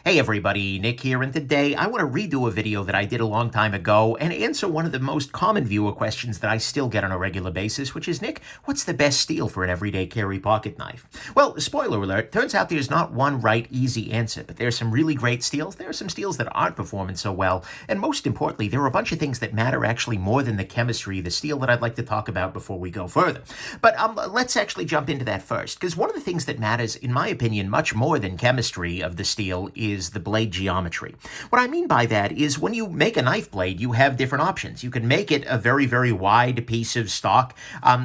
Hey everybody, Nick here, and today I want to redo a video that I did a long time ago and answer one of the most common viewer questions that I still get on a regular basis, which is, Nick, what's the best steel for an everyday carry pocket knife? Well, spoiler alert, turns out there's not one right, easy answer, but there's some really great steels, there are some steels that aren't performing so well, and most importantly, there are a bunch of things that matter actually more than the chemistry of the steel that I'd like to talk about before we go further. But let's actually jump into that first, because one of the things that matters, in my opinion, much more than chemistry of the steel is the blade geometry. What I mean by that is when you make a knife blade, you have different options. You can make it a very, very wide piece of stock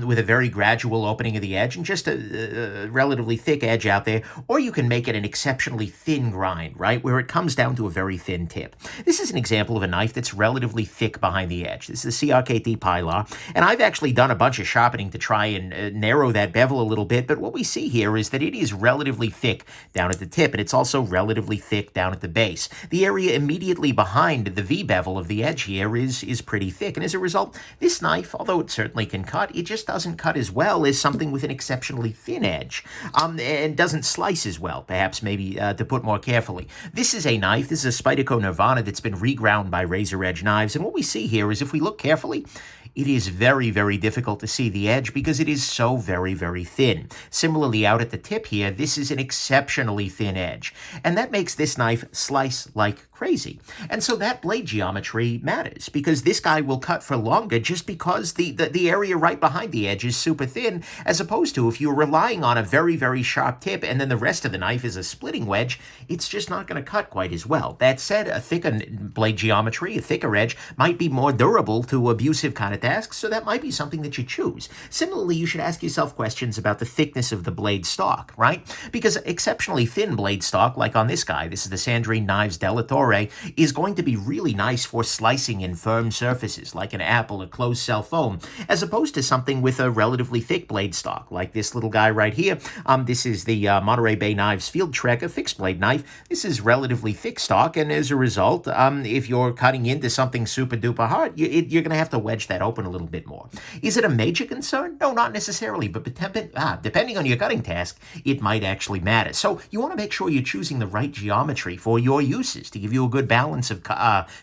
with a very gradual opening of the edge and just a relatively thick edge out there, or you can make it an exceptionally thin grind, right, where it comes down to a very thin tip. This is an example of a knife that's relatively thick behind the edge. This is a CRKT Pilar, and I've actually done a bunch of sharpening to try and narrow that bevel a little bit, but what we see here is that it is relatively thick down at the tip, and it's also relatively thick down at the base. The area immediately behind the V bevel of the edge here is pretty thick, and as a result, this knife, although it certainly can cut, it just doesn't cut as well as something with an exceptionally thin edge, and doesn't slice as well, perhaps maybe to put more carefully. This is a knife, this is a Spyderco Nirvana that's been reground by razor edge knives, and what we see here is if we look carefully, it is very, very difficult to see the edge because it is so very, very thin. Similarly, out at the tip here, this is an exceptionally thin edge, and that makes this knife slice like crazy. And so that blade geometry matters because this guy will cut for longer just because the area right behind the edge is super thin, as opposed to if you're relying on a very, very sharp tip and then the rest of the knife is a splitting wedge, it's just not going to cut quite as well. That said, a thicker blade geometry, a thicker edge, might be more durable to abusive kind of tasks, so that might be something that you choose. Similarly, you should ask yourself questions about the thickness of the blade stock, right? Because exceptionally thin blade stock, like on this guy, this is the Sandrine Knives Della Torre, is going to be really nice for slicing in firm surfaces, like an apple or closed cell foam, as opposed to something with a relatively thick blade stock, like this little guy right here. This is the Monterey Bay Knives Field Trek, a fixed blade knife. This is relatively thick stock, and as a result, if you're cutting into something super duper hard, you're going to have to wedge that open a little bit more. Is it a major concern? No, not necessarily, but depending on your cutting task, it might actually matter. So you want to make sure you're choosing the right geometry for your uses to give you a good balance of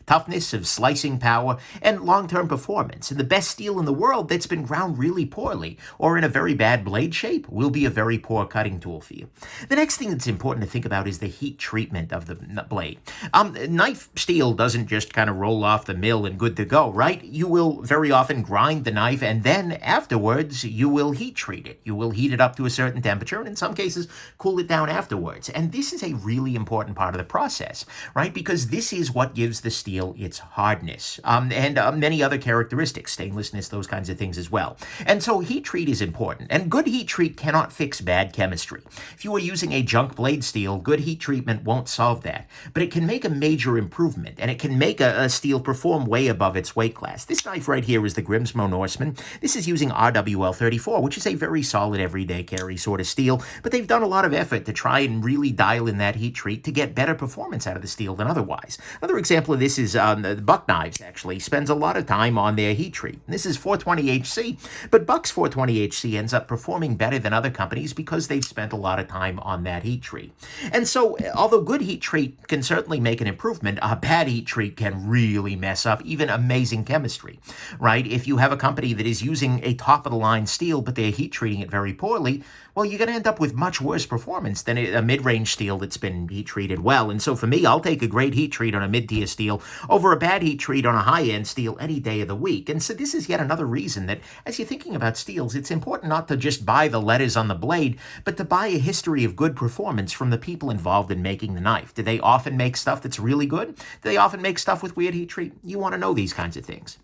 toughness, of slicing power, and long-term performance. And the best steel in the world that's been ground really poorly or in a very bad blade shape will be a very poor cutting tool for you. The next thing that's important to think about is the heat treatment of the blade. Knife steel doesn't just kind of roll off the mill and good to go, right? You will very often grind the knife, and then afterwards you will heat treat it. You will heat it up to a certain temperature, and in some cases cool it down afterwards. And this is a really important part of the process, right? Because this is what gives the steel its hardness, and many other characteristics, stainlessness, those kinds of things as well. And so heat treat is important, and good heat treat cannot fix bad chemistry. If you are using a junk blade steel, good heat treatment won't solve that, but it can make a major improvement, and it can make a steel perform way above its weight class. This knife right here is the Grimsmo Norseman. This is using RWL34, which is a very solid everyday carry sort of steel, but they've done a lot of effort to try and really dial in that heat treat to get better performance out of the steel than otherwise. Another example of this is the Buck Knives actually spends a lot of time on their heat treat. This is 420HC, but Buck's 420HC ends up performing better than other companies because they've spent a lot of time on that heat treat. And so, although good heat treat can certainly make an improvement, a bad heat treat can really mess up even amazing chemistry, right? If you have a company that is using a top-of-the-line steel, but they're heat treating it very poorly, well, you're going to end up with much worse performance than a mid-range steel that's been heat treated well. And so for me, I'll take a great heat treat on a mid-tier steel over a bad heat treat on a high-end steel any day of the week. And so this is yet another reason that as you're thinking about steels, it's important not to just buy the letters on the blade, but to buy a history of good performance from the people involved in making the knife. Do they often make stuff that's really good? Do they often make stuff with weird heat treat? You want to know these kinds of things.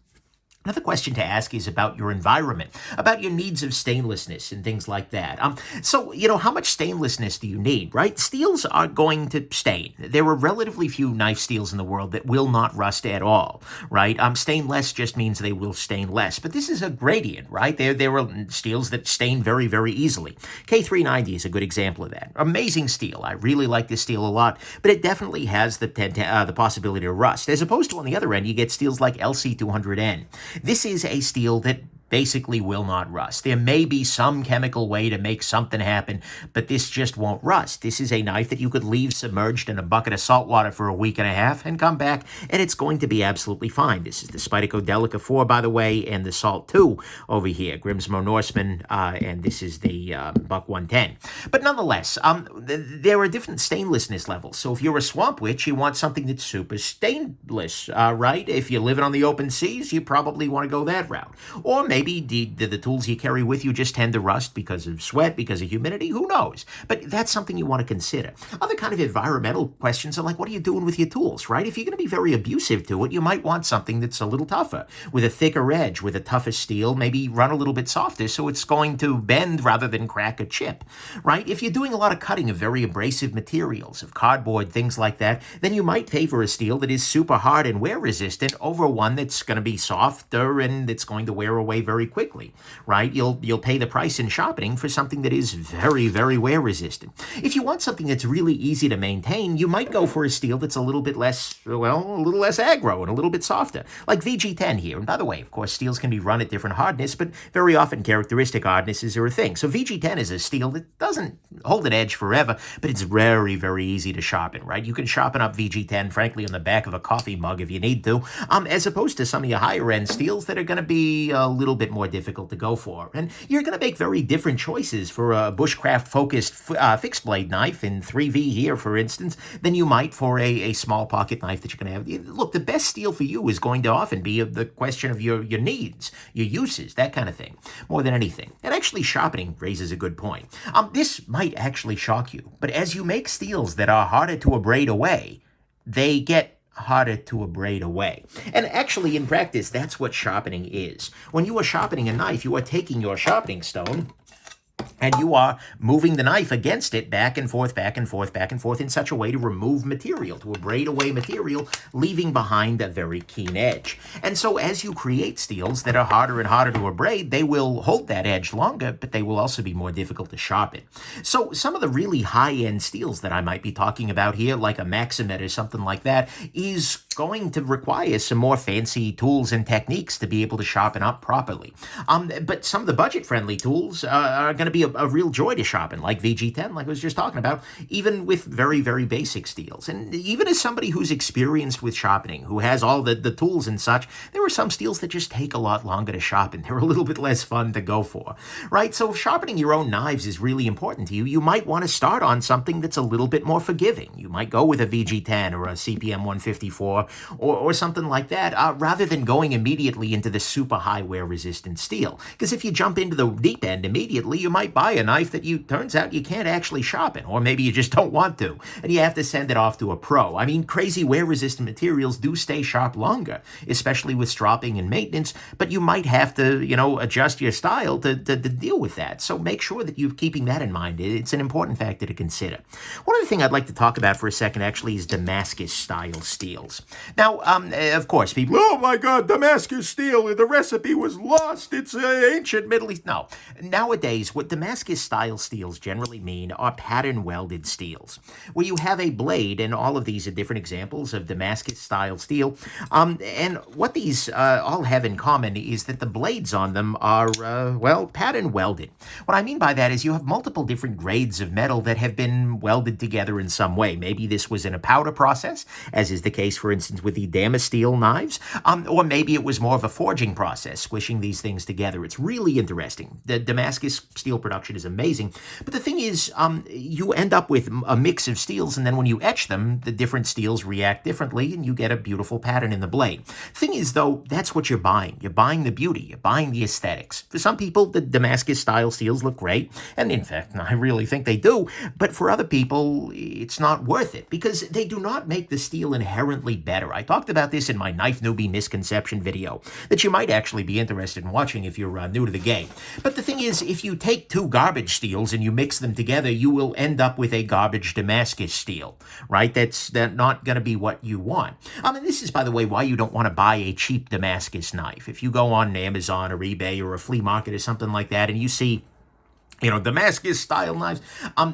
Another question to ask is about your environment, about your needs of stainlessness and things like that. So, how much stainlessness do you need, right? Steels are going to stain. There are relatively few knife steels in the world that will not rust at all, right? Stain less just means they will stain less, but this is a gradient, right? There are steels that stain very, very easily. K390 is a good example of that. Amazing steel. I really like this steel a lot, but it definitely has the possibility to rust, as opposed to on the other end, you get steels like LC200N. This is a steel that basically will not rust. There may be some chemical way to make something happen, but this just won't rust. This is a knife that you could leave submerged in a bucket of salt water for a week and a half and come back, and it's going to be absolutely fine. This is the Spyderco Delica 4, by the way, and the Salt 2 over here, Grimsmo Norseman, and this is the Buck 110. But nonetheless, there are different stainlessness levels. So if you're a swamp witch, you want something that's super stainless, right? If you're living on the open seas, you probably want to go that route. Or maybe the tools you carry with you just tend to rust because of sweat, because of humidity, who knows? But that's something you want to consider. Other kind of environmental questions are like, what are you doing with your tools, right? If you're going to be very abusive to it, you might want something that's a little tougher, with a thicker edge, with a tougher steel, maybe run a little bit softer so it's going to bend rather than crack or chip, right? If you're doing a lot of cutting of very abrasive materials, of cardboard, things like that, then you might favor a steel that is super hard and wear resistant over one that's going to be softer and that's going to wear away very quickly, right? You'll pay the price in sharpening for something that is very, very wear resistant. If you want something that's really easy to maintain, you might go for a steel that's a little bit less, well, a little less aggro and a little bit softer, like VG10 here. And by the way, of course, steels can be run at different hardness, but very often characteristic hardnesses are a thing. So VG10 is a steel that doesn't hold an edge forever, but it's very, very easy to sharpen, right? You can sharpen up VG10, frankly, on the back of a coffee mug if you need to, as opposed to some of your higher-end steels that are going to be a little bit more difficult to go for. And you're going to make very different choices for a bushcraft-focused fixed-blade knife in 3V here, for instance, than you might for a small pocket knife that you're going to have. Look, the best steel for you is going to often be the question of your needs, your uses, that kind of thing, more than anything. And actually, sharpening raises a good point. This might actually shock you, but as you make steels that are harder to abrade away, they get harder to abrade away. And actually, in practice, that's what sharpening is. When you are sharpening a knife, you are taking your sharpening stone and you are moving the knife against it back and forth, back and forth, back and forth in such a way to remove material, to abrade away material, leaving behind a very keen edge. And so as you create steels that are harder and harder to abrade, they will hold that edge longer, but they will also be more difficult to sharpen. So some of the really high-end steels that I might be talking about here, like a Maximet or something like that, is going to require some more fancy tools and techniques to be able to sharpen up properly. But some of the budget-friendly tools are going to be a real joy to sharpen, like VG10, like I was just talking about, even with very, very basic steels. And even as somebody who's experienced with sharpening, who has all the tools and such, there are some steels that just take a lot longer to sharpen. They're a little bit less fun to go for, right? So if sharpening your own knives is really important to you, you might want to start on something that's a little bit more forgiving. You might go with a VG10 or a CPM 154 or something like that, rather than going immediately into the super high wear resistant steel. Because if you jump into the deep end immediately, you might buy a knife that turns out you can't actually sharpen, or maybe you just don't want to, and you have to send it off to a pro. I mean, crazy wear-resistant materials do stay sharp longer, especially with stropping and maintenance, but you might have to, adjust your style to deal with that. So make sure that you're keeping that in mind. It's an important factor to consider. One other thing I'd like to talk about for a second, actually, is Damascus-style steels. Now, of course, people, oh my God, Damascus steel, the recipe was lost. It's ancient Middle East. No. Nowadays, what Damascus-style steels generally mean are pattern-welded steels, where you have a blade, and all of these are different examples of Damascus-style steel. And what these all have in common is that the blades on them are, pattern-welded. What I mean by that is you have multiple different grades of metal that have been welded together in some way. Maybe this was in a powder process, as is the case, for instance, with the Damasteel knives, or maybe it was more of a forging process, squishing these things together. It's really interesting. The Damascus steel production is amazing, but the thing is, you end up with a mix of steels, and then when you etch them, the different steels react differently, and you get a beautiful pattern in the blade. Thing is, though, that's what you're buying. You're buying the beauty. You're buying the aesthetics. For some people, the Damascus-style steels look great, and in fact, I really think they do, but for other people, it's not worth it, because they do not make the steel inherently better. I talked about this in my Knife Newbie Misconception video that you might actually be interested in watching if you're new to the game. But the thing is, if you take two garbage steels and you mix them together, you will end up with a garbage Damascus steel, right? That's not going to be what you want. And this is, by the way, why you don't want to buy a cheap Damascus knife. If you go on Amazon or eBay or a flea market or something like that and you see Damascus style knives,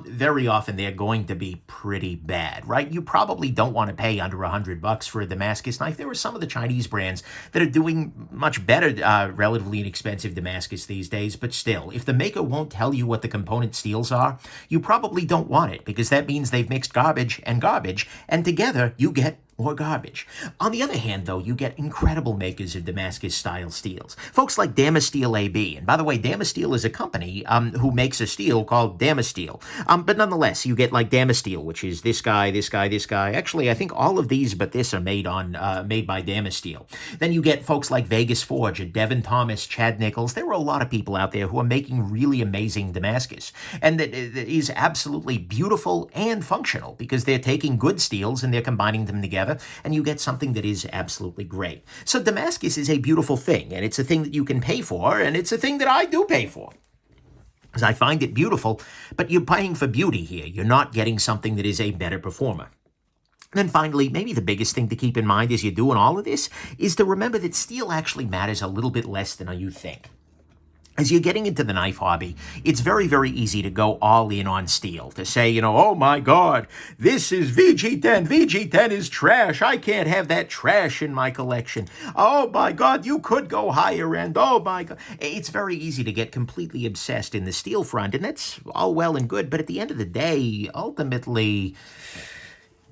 very often they're going to be pretty bad, right? You probably don't want to pay under $100 for a Damascus knife. There are some of the Chinese brands that are doing much better, relatively inexpensive Damascus these days, but still, if the maker won't tell you what the component steels are, you probably don't want it, because that means they've mixed garbage, and together you get more garbage. On the other hand, though, you get incredible makers of Damascus-style steels. Folks like Damasteel AB. And by the way, Damasteel is a company who makes a steel called Damasteel. But nonetheless, you get like Damasteel, which is this guy, this guy, this guy. Actually, I think all of these but this are made by Damasteel. Then you get folks like Vegas Forge and Devin Thomas, Chad Nichols. There are a lot of people out there who are making really amazing Damascus. And that is absolutely beautiful and functional, because they're taking good steels and they're combining them together, and you get something that is absolutely great. So Damascus is a beautiful thing, and it's a thing that you can pay for, and it's a thing that I do pay for, because I find it beautiful, but you're paying for beauty here. You're not getting something that is a better performer. And then finally, maybe the biggest thing to keep in mind as you're doing all of this is to remember that steel actually matters a little bit less than you think. As you're getting into the knife hobby, it's very, very easy to go all in on steel. To say, oh my God, this is VG10. VG10 is trash. I can't have that trash in my collection. Oh my God, you could go higher end. Oh my God. It's very easy to get completely obsessed in the steel front, and that's all well and good. But at the end of the day, ultimately,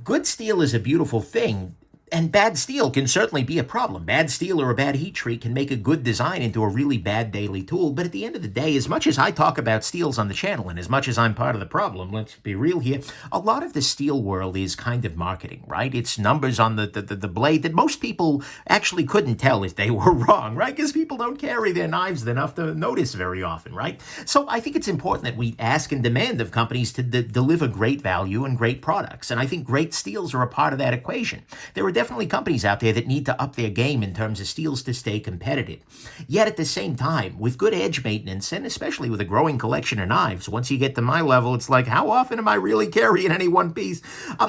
good steel is a beautiful thing. And bad steel can certainly be a problem. Bad steel or a bad heat treat can make a good design into a really bad daily tool. But at the end of the day, as much as I talk about steels on the channel, and as much as I'm part of the problem, let's be real here, a lot of the steel world is kind of marketing, right? It's numbers on the blade that most people actually couldn't tell if they were wrong, right? Because people don't carry their knives enough to notice very often, right? So I think it's important that we ask and demand of companies to deliver great value and great products. And I think great steels are a part of that equation. There are definitely companies out there that need to up their game in terms of steels to stay competitive. Yet at the same time, with good edge maintenance, and especially with a growing collection of knives, once you get to my level, it's like, how often am I really carrying any one piece?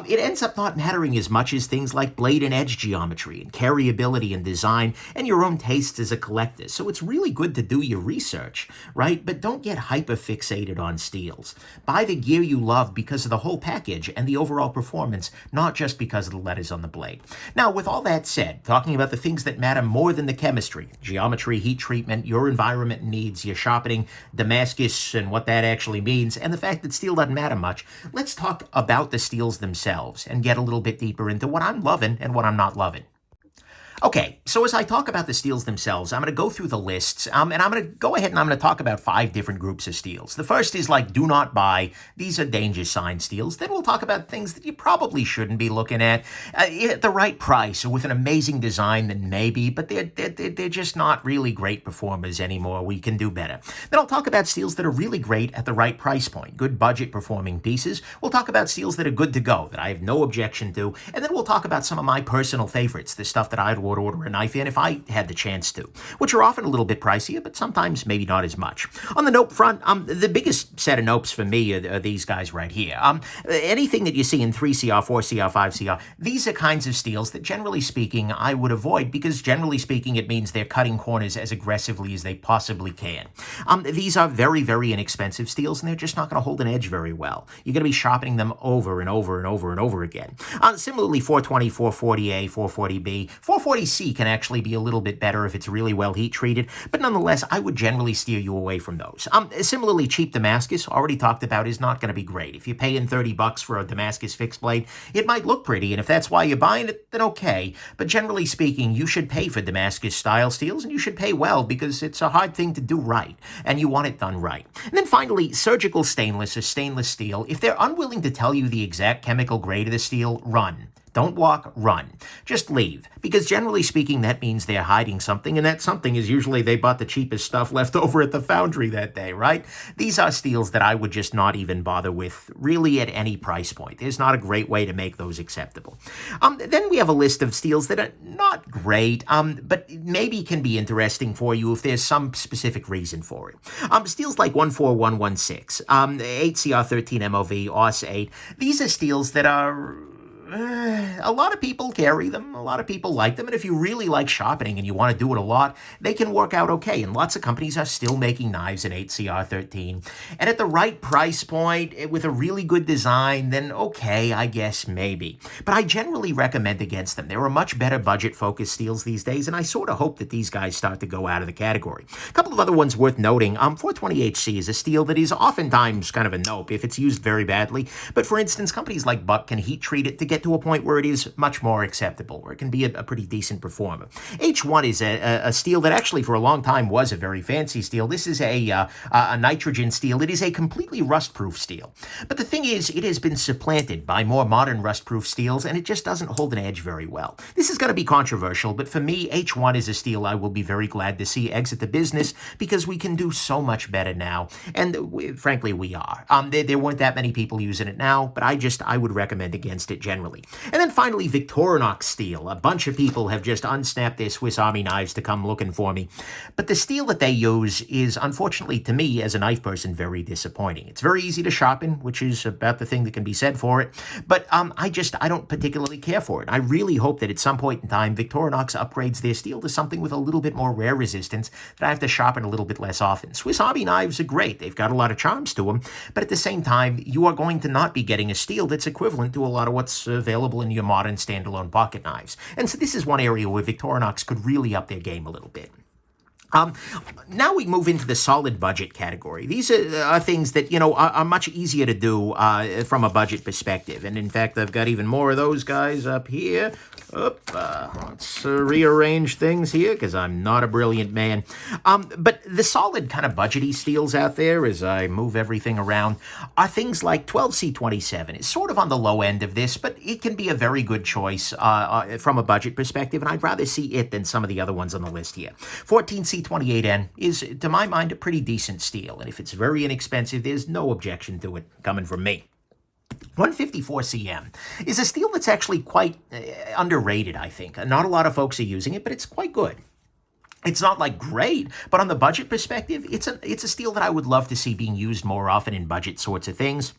It ends up not mattering as much as things like blade and edge geometry and carryability and design and your own tastes as a collector. So it's really good to do your research, right? But don't get hyper-fixated on steels. Buy the gear you love because of the whole package and the overall performance, not just because of the letters on the blade. Now, with all that said, talking about the things that matter more than the chemistry, geometry, heat treatment, your environment needs, your sharpening, Damascus, and what that actually means, and the fact that steel doesn't matter much, let's talk about the steels themselves and get a little bit deeper into what I'm loving and what I'm not loving. Okay, so as I talk about the steels themselves, I'm going to go through the lists, and I'm going to go ahead and I'm going to talk about 5 different groups of steels. The first is like, do not buy. These are danger sign steels. Then we'll talk about things that you probably shouldn't be looking at the right price or with an amazing design, then maybe, but they're just not really great performers anymore. We can do better. Then I'll talk about steels that are really great at the right price point, good budget performing pieces. We'll talk about steels that are good to go, that I have no objection to, and then we'll talk about some of my personal favorites, the stuff that I'd order a knife in if I had the chance to, which are often a little bit pricier, but sometimes maybe not as much. On the nope front, the biggest set of nopes for me are these guys right here. Anything that you see in 3CR, 4CR, 5CR, these are kinds of steels that generally speaking I would avoid, because generally speaking it means they're cutting corners as aggressively as they possibly can. These are very, very inexpensive steels, and they're just not going to hold an edge very well. You're going to be sharpening them over and over and over and over again. Similarly, 420, 440A, 440B, 440C can actually be a little bit better if it's really well heat treated, but nonetheless, I would generally steer you away from those. Similarly, cheap Damascus, already talked about, is not going to be great. If you're paying $30 for a Damascus fixed blade, it might look pretty, and if that's why you're buying it, then okay. But generally speaking, you should pay for Damascus style steels, and you should pay well, because it's a hard thing to do right, and you want it done right. And then finally, surgical stainless or stainless steel. If they're unwilling to tell you the exact chemical grade of the steel, run. Don't walk, run. Just leave. Because generally speaking, that means they're hiding something, and that something is usually they bought the cheapest stuff left over at the foundry that day, right? These are steels that I would just not even bother with, really, at any price point. There's not a great way to make those acceptable. Then we have a list of steels that are not great, but maybe can be interesting for you if there's some specific reason for it. Steels like 14116, 8CR13 MOV, AUS 8, these are steels that are A lot of people carry them. A lot of people like them. And if you really like sharpening and you want to do it a lot, they can work out okay. And lots of companies are still making knives in 8CR13. And at the right price point, with a really good design, then okay, I guess maybe. But I generally recommend against them. There are much better budget-focused steels these days, and I sort of hope that these guys start to go out of the category. A couple of other ones worth noting. 420HC is a steel that is oftentimes kind of a nope if it's used very badly. But for instance, companies like Buck can heat treat it to get to a point where it is much more acceptable, where it can be a pretty decent performer. H1 is a steel that actually for a long time was a very fancy steel. This is a nitrogen steel. It is a completely rust-proof steel. But the thing is, it has been supplanted by more modern rust-proof steels, and it just doesn't hold an edge very well. This is going to be controversial, but for me, H1 is a steel I will be very glad to see exit the business because we can do so much better now, and frankly, we are. There weren't that many people using it now, but I would recommend against it generally. And then finally, Victorinox steel. A bunch of people have just unsnapped their Swiss Army knives to come looking for me, but the steel that they use is, unfortunately to me, as a knife person, very disappointing. It's very easy to sharpen, which is about the thing that can be said for it, but I don't particularly care for it. I really hope that at some point in time, Victorinox upgrades their steel to something with a little bit more wear resistance that I have to sharpen a little bit less often. Swiss Army knives are great. They've got a lot of charms to them, but at the same time, you are going to not be getting a steel that's equivalent to a lot of what's available in your modern standalone pocket knives. And so this is one area where Victorinox could really up their game a little bit. Now we move into the solid budget category. These are things that, are much easier to do from a budget perspective. And in fact, I've got even more of those guys up here. Let's rearrange things here because I'm not a brilliant man. But the solid kind of budgety steels out there, as I move everything around, are things like 12C27. It's sort of on the low end of this, but it can be a very good choice from a budget perspective, and I'd rather see it than some of the other ones on the list here. 14C28N is, to my mind, a pretty decent steel, and if it's very inexpensive, there's no objection to it coming from me. 154CM is a steel that's actually quite underrated, I think. Not a lot of folks are using it, but it's quite good. It's not like great, but on the budget perspective, it's a steel that I would love to see being used more often in budget sorts of things.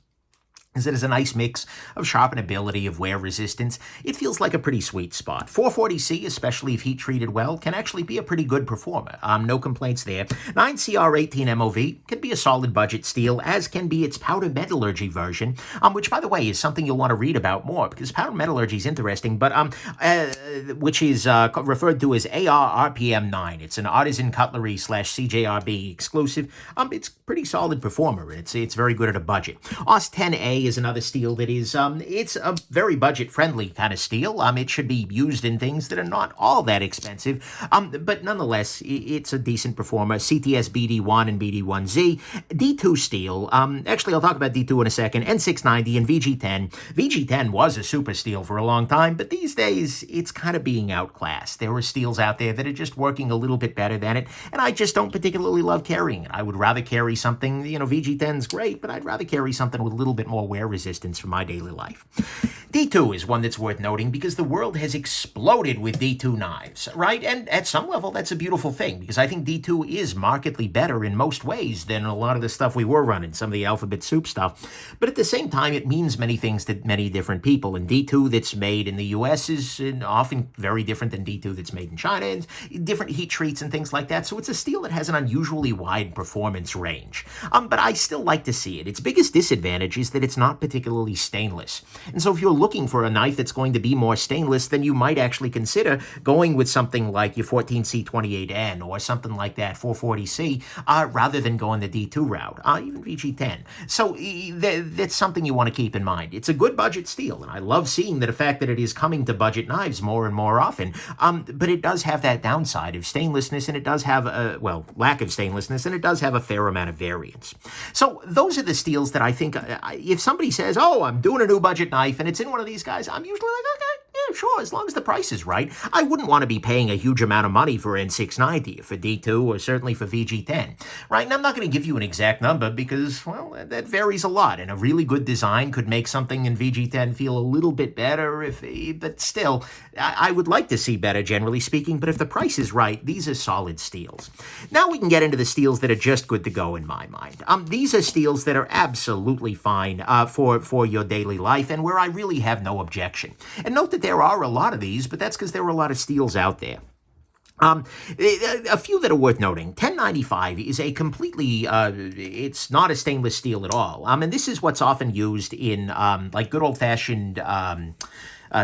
Is it is a nice mix of sharpenability, of wear resistance. It feels like a pretty sweet spot. 440C, especially if heat treated well, can actually be a pretty good performer. No complaints there. 9CR18 MOV can be a solid budget steel, as can be its powder metallurgy version, which, by the way, is something you'll want to read about more, because powder metallurgy is interesting, but which is referred to as AR-RPM9. It's an artisan cutlery / CJRB exclusive. It's a pretty solid performer. It's very good at a budget. OS10A is another steel that is, it's a very budget-friendly kind of steel. It should be used in things that are not all that expensive, but nonetheless, it's a decent performer. CTS BD1 and BD1Z. D2 steel, actually, I'll talk about D2 in a second, N690 and VG10. VG10 was a super steel for a long time, but these days, it's kind of being outclassed. There are steels out there that are just working a little bit better than it, and I just don't particularly love carrying it. I would rather carry something, VG10's great, but I'd rather carry something with a little bit more wear resistance for my daily life. D2 is one that's worth noting because the world has exploded with D2 knives, right? And at some level, that's a beautiful thing because I think D2 is markedly better in most ways than a lot of the stuff we were running, some of the alphabet soup stuff. But at the same time, it means many things to many different people. And D2 that's made in the US is often very different than D2 that's made in China, and different heat treats and things like that. So it's a steel that has an unusually wide performance range. But I still like to see it. Its biggest disadvantage is that it's not particularly stainless. And so if you're looking for a knife that's going to be more stainless, then you might actually consider going with something like your 14C28N or something like that, 440C, rather than going the D2 route, even VG10. So that's something you want to keep in mind. It's a good budget steel, and I love seeing the fact that it is coming to budget knives more and more often, but it does have that downside of stainlessness, and it does have lack of stainlessness, and it does have a fair amount of variance. So those are the steels that I think, if somebody says, oh, I'm doing a new budget knife, and it's in one of these guys, I'm usually like, okay, yeah, sure, as long as the price is right. I wouldn't want to be paying a huge amount of money for N690, for D2, or certainly for VG10, right? And I'm not going to give you an exact number because, well, that varies a lot, and a really good design could make something in VG10 feel a little bit better, but still, I would like to see better, generally speaking, but if the price is right, these are solid steels. Now we can get into the steels that are just good to go in my mind. These are steels that are absolutely fine for your daily life, and where I really have no objection. And note that there are a lot of these, but that's because there are a lot of steels out there. A few that are worth noting. 1095 is a completely, it's not a stainless steel at all. And this is what's often used in, like good old-fashioned,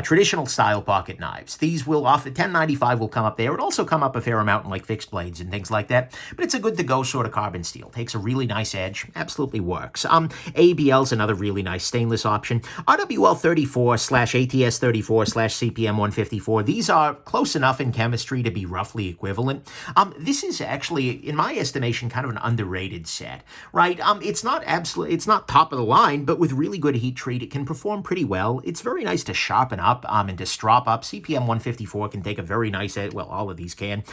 traditional style pocket knives. These will often, 1095 will come up there. It also come up a fair amount in like fixed blades and things like that. But it's a good to go sort of carbon steel. Takes a really nice edge. Absolutely works. ABL's another really nice stainless option. RWL 34/ATS 34/CPM 154. These are close enough in chemistry to be roughly equivalent. This is actually, in my estimation, kind of an underrated set, right? It's not top of the line, but with really good heat treat, it can perform pretty well. It's very nice to sharpen up and to strop up. CPM 154 can take a very nice edge. Well, all of these can.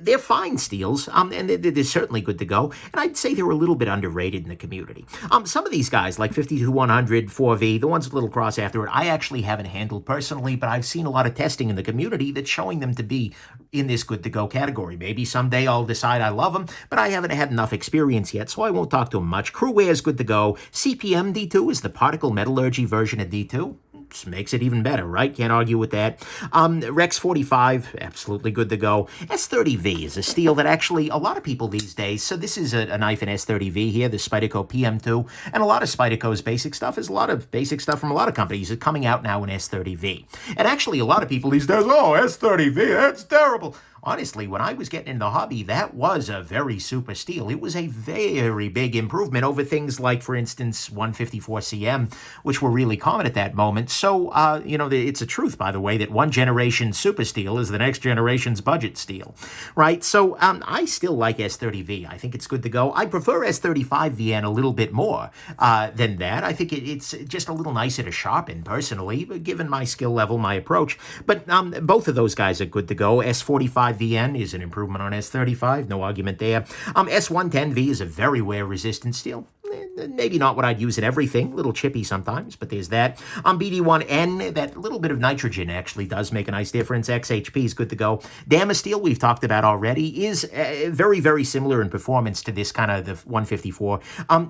They're fine steels, and they're certainly good to go. And I'd say they're a little bit underrated in the community. Some of these guys, like 52100, 4V, the ones with a little cross after it, I actually haven't handled personally, but I've seen a lot of testing in the community that's showing them to be in this good to go category. Maybe someday I'll decide I love them, but I haven't had enough experience yet, so I won't talk to them much. Crewwear is good to go. CPM D2 is the particle metallurgy version of D2. Makes it even better, right? Can't argue with that. Rex 45, absolutely good to go. S30V is a steel that actually a lot of people these days, so this is a knife in S30V here, the Spyderco PM2, and a lot of Spyderco's basic stuff is a lot of basic stuff from a lot of companies is coming out now in S30V. And actually a lot of people these days, oh, S30V, that's terrible. Honestly, when I was getting in the hobby, that was a very super steel. It was a very big improvement over things like, for instance, 154 CM, which were really common at that moment. So, it's a truth, by the way, that one generation's super steel is the next generation's budget steel, right? So, I still like S30V. I think it's good to go. I prefer S35VN a little bit more than that. I think it's just a little nicer to sharpen, personally, given my skill level, my approach. But both of those guys are good to go. S45VN is an improvement on S35, no argument there. S110V is a very wear-resistant steel. Maybe not what I'd use in everything, a little chippy sometimes, but there's that. BD1N, that little bit of nitrogen actually does make a nice difference. XHP is good to go. Damasteel, we've talked about already, is very, very similar in performance to this kind of the 154.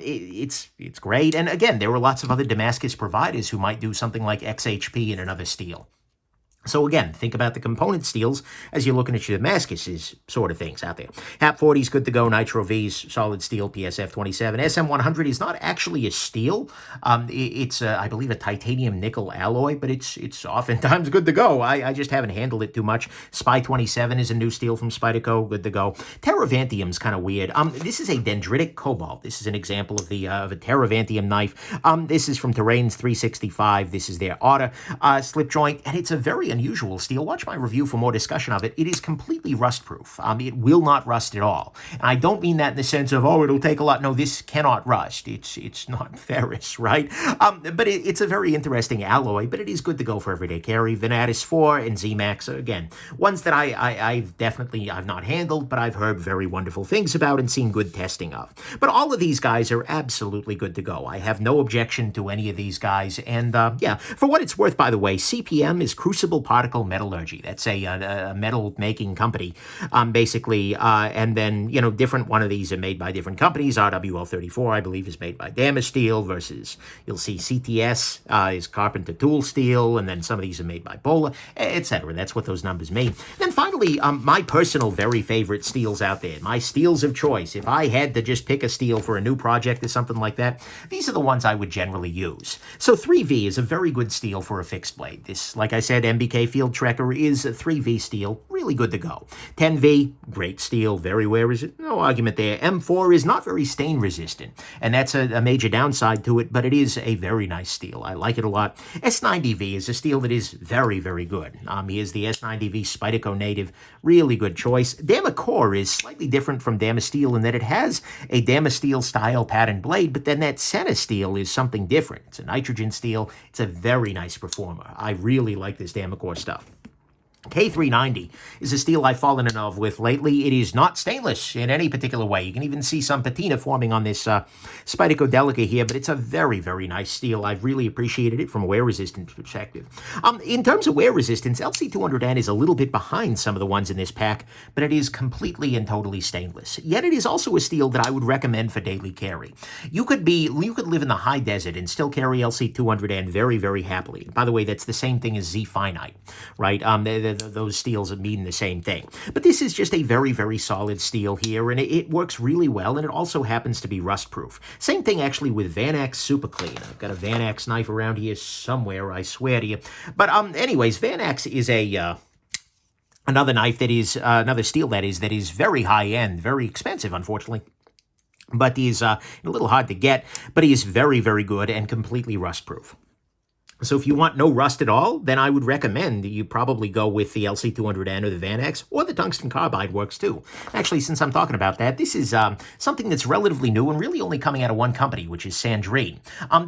It's great, and again, there are lots of other Damascus providers who might do something like XHP in another steel. So again, think about the component steels as you're looking at your Damascus's sort of things out there. HAP 40 is good to go. Nitro V's solid steel. PSF 27. SM100 is not actually a steel. It's I believe a titanium nickel alloy, but it's oftentimes good to go. I just haven't handled it too much. Spy 27 is a new steel from Spyderco. Good to go. Teravantium's kind of weird. This is a dendritic cobalt. This is an example of a Teravantium knife. This is from Terrain's 365. This is their Otter slip joint, and it's a very unusual steel. Watch my review for more discussion of it. It is completely rust-proof. It will not rust at all. And I don't mean that in the sense of, oh, it'll take a lot. No, this cannot rust. It's not ferrous, right? But it's a very interesting alloy, but it is good to go for everyday carry. Venatus 4 and Z-Max, again, ones that I've not handled, but I've heard very wonderful things about and seen good testing of. But all of these guys are absolutely good to go. I have no objection to any of these guys. And yeah, for what it's worth, by the way, CPM is Crucible Particle Metallurgy. That's a metal making company, basically. And then, different one of these are made by different companies. RWL 34, I believe, is made by Damasteel versus, you'll see CTS is Carpenter Tool Steel. And then some of these are made by Bola, etc. That's what those numbers mean. Then finally, my personal very favorite steels out there, my steels of choice. If I had to just pick a steel for a new project or something like that, these are the ones I would generally use. So 3V is a very good steel for a fixed blade. This, like I said, MBK Field Trekker is a 3V steel, really good to go. 10V, great steel, very wear resistant, no argument there. M4 is not very stain resistant, and that's a major downside to it, but it is a very nice steel. I like it a lot. S90V is a steel that is very, very good. Here's the S90V Spyderco native, really good choice. Damacor is slightly different from Damasteel in that it has a Damasteel style pattern blade, but then that center steel is something different. It's a nitrogen steel. It's a very nice performer. I really like this Damacor Albacore stuff. K390 is a steel I've fallen in love with lately. It is not stainless in any particular way. You can even see some patina forming on this Spyderco Delica here, but it's a very, very nice steel. I've really appreciated it from a wear resistance perspective. In terms of wear resistance, LC200N is a little bit behind some of the ones in this pack, but it is completely and totally stainless. Yet it is also a steel that I would recommend for daily carry. You could live in the high desert and still carry LC200N very, very happily. By the way, that's the same thing as Z Finite, right? Those steels mean the same thing. But this is just a very, very solid steel here, and it works really well, and it also happens to be rust-proof. Same thing, actually, with Vanax Super Clean. I've got a Vanax knife around here somewhere, I swear to you. But anyways, Vanax is another knife that is, another steel that is very high-end, very expensive, unfortunately. But is a little hard to get, but he is very, very good and completely rust-proof. So if you want no rust at all, then I would recommend that you probably go with the LC200N or the Vanax, or the tungsten carbide works too. Actually, since I'm talking about that, this is something that's relatively new and really only coming out of one company, which is Sandrine.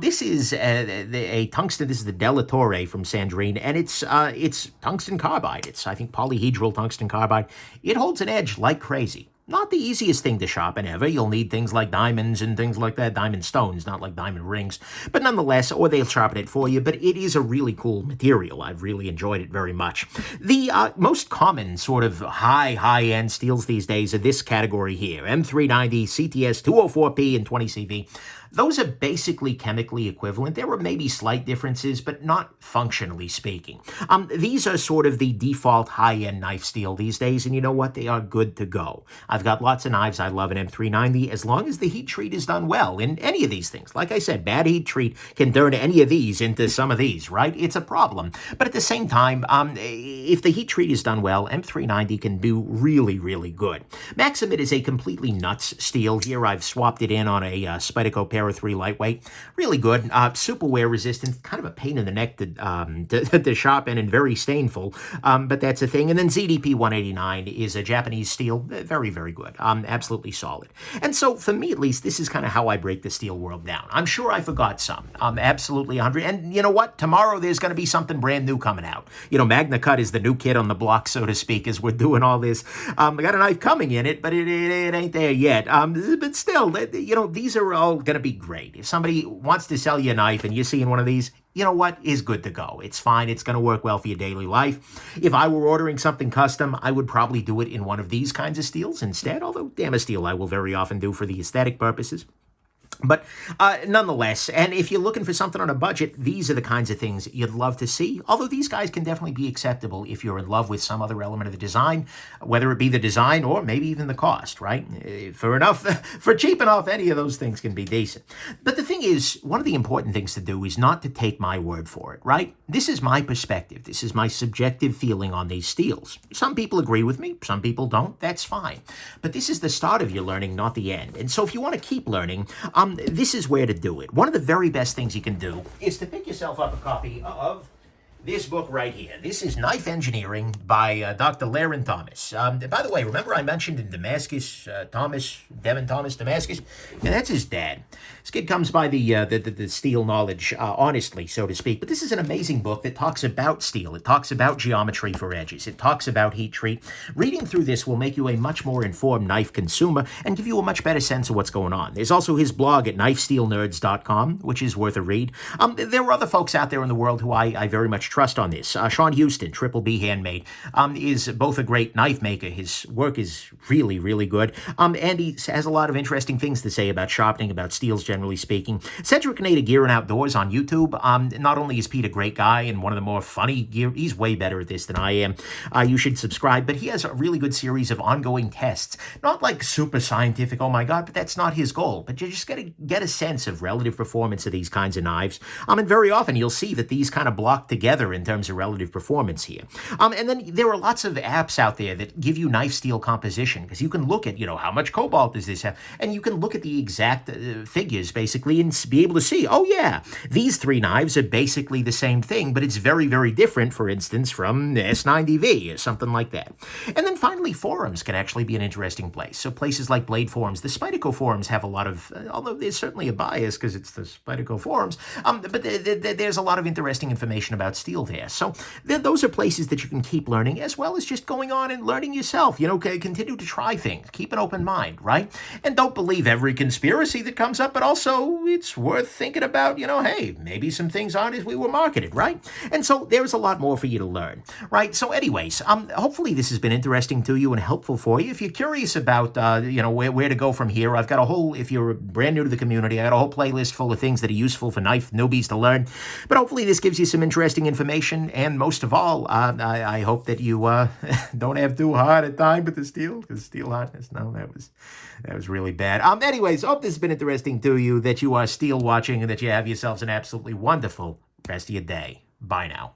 This is a tungsten, this is the Della Torre from Sandrine, and it's tungsten carbide. It's, I think, polyhedral tungsten carbide. It holds an edge like crazy. Not the easiest thing to sharpen ever. You'll need things like diamonds and things like that. Diamond stones, not like diamond rings. But nonetheless, or they'll sharpen it for you. But it is a really cool material. I've really enjoyed it very much. The most common sort of high-end steels these days are this category here. M390, CTS 204P, and 20CV. Those are basically chemically equivalent. There are maybe slight differences, but not functionally speaking. These are sort of the default high-end knife steel these days, and you know what? They are good to go. I've got lots of knives I love in M390 as long as the heat treat is done well in any of these things. Like I said, bad heat treat can turn any of these into some of these, right? It's a problem. But at the same time, if the heat treat is done well, M390 can do really, really good. Maximit is a completely nuts steel. Here I've swapped it in on a Spyderco Para 3 lightweight. Really good. Super wear resistant. Kind of a pain in the neck to sharpen and very stainful. But that's a thing. And then ZDP 189 is a Japanese steel. Very, very good. Absolutely solid. And so for me, at least, this is kind of how I break the steel world down. I'm sure I forgot some. Absolutely 100. And you know what? Tomorrow there's going to be something brand new coming out. You know, Magna Cut is the new kid on the block, so to speak, as we're doing all this. I got a knife coming in it, but it ain't there yet. But still, you know, these are all going to be great. If somebody wants to sell you a knife and you're seeing one of these, you know what, is good to go. It's fine. It's going to work well for your daily life. If I were ordering something custom, I would probably do it in one of these kinds of steels instead, although Damasteel I will very often do for the aesthetic purposes. But nonetheless, and if you're looking for something on a budget, these are the kinds of things you'd love to see. Although these guys can definitely be acceptable if you're in love with some other element of the design, whether it be the design or maybe even the cost, right? For cheap enough, any of those things can be decent. But the thing is, one of the important things to do is not to take my word for it, right? This is my perspective. This is my subjective feeling on these steels. Some people agree with me. Some people don't. That's fine. But this is the start of your learning, not the end. And so if you want to keep learning, this is where to do it. One of the very best things you can do is to pick yourself up a copy of this book right here. This is Knife Engineering by Dr. Laren Thomas. By the way, remember I mentioned in Damascus, Devin Thomas Damascus? Yeah, that's his dad. This kid comes by the steel knowledge, honestly, so to speak. But this is an amazing book that talks about steel. It talks about geometry for edges. It talks about heat treat. Reading through this will make you a much more informed knife consumer and give you a much better sense of what's going on. There's also his blog at knifesteelnerds.com, which is worth a read. There are other folks out there in the world who I very much trust on this. Sean Houston, Triple B Handmade, is both a great knife maker. His work is really, really good. And he has a lot of interesting things to say about sharpening, about steels generally speaking. Cedric Nader Gear and Outdoors on YouTube. Not only is Pete a great guy and one of the more funny gear, he's way better at this than I am. You should subscribe, but he has a really good series of ongoing tests. Not like super scientific, oh my God, but that's not his goal. But you're just going to get a sense of relative performance of these kinds of knives. And very often you'll see that these kind of block together in terms of relative performance here. And then there are lots of apps out there that give you knife steel composition, because you can look at, how much cobalt does this have? And you can look at the exact figures, basically, and be able to see, oh yeah, these three knives are basically the same thing, but it's very, very different, for instance, from S90V or something like that. And then finally, forums can actually be an interesting place. So places like Blade Forums, the Spyderco forums have a lot of, although there's certainly a bias because it's the Spyderco forums, but there's a lot of interesting information about steel steel there. So those are places that you can keep learning, as well as just going on and learning yourself. Continue to try things. Keep an open mind, right? And don't believe every conspiracy that comes up, but also it's worth thinking about, hey, maybe some things aren't as we were marketed, right? And so there's a lot more for you to learn, right? So anyways, hopefully this has been interesting to you and helpful for you. If you're curious about, where to go from here, I've got a whole, if you're brand new to the community, I got a whole playlist full of things that are useful for knife newbies to learn. But hopefully this gives you some interesting information. And most of all, I hope that you don't have too hard a time with the steel, because steel hardness, no, that was really bad. Anyways, hope this has been interesting to you, that you are steel watching, and that you have yourselves an absolutely wonderful rest of your day. Bye now.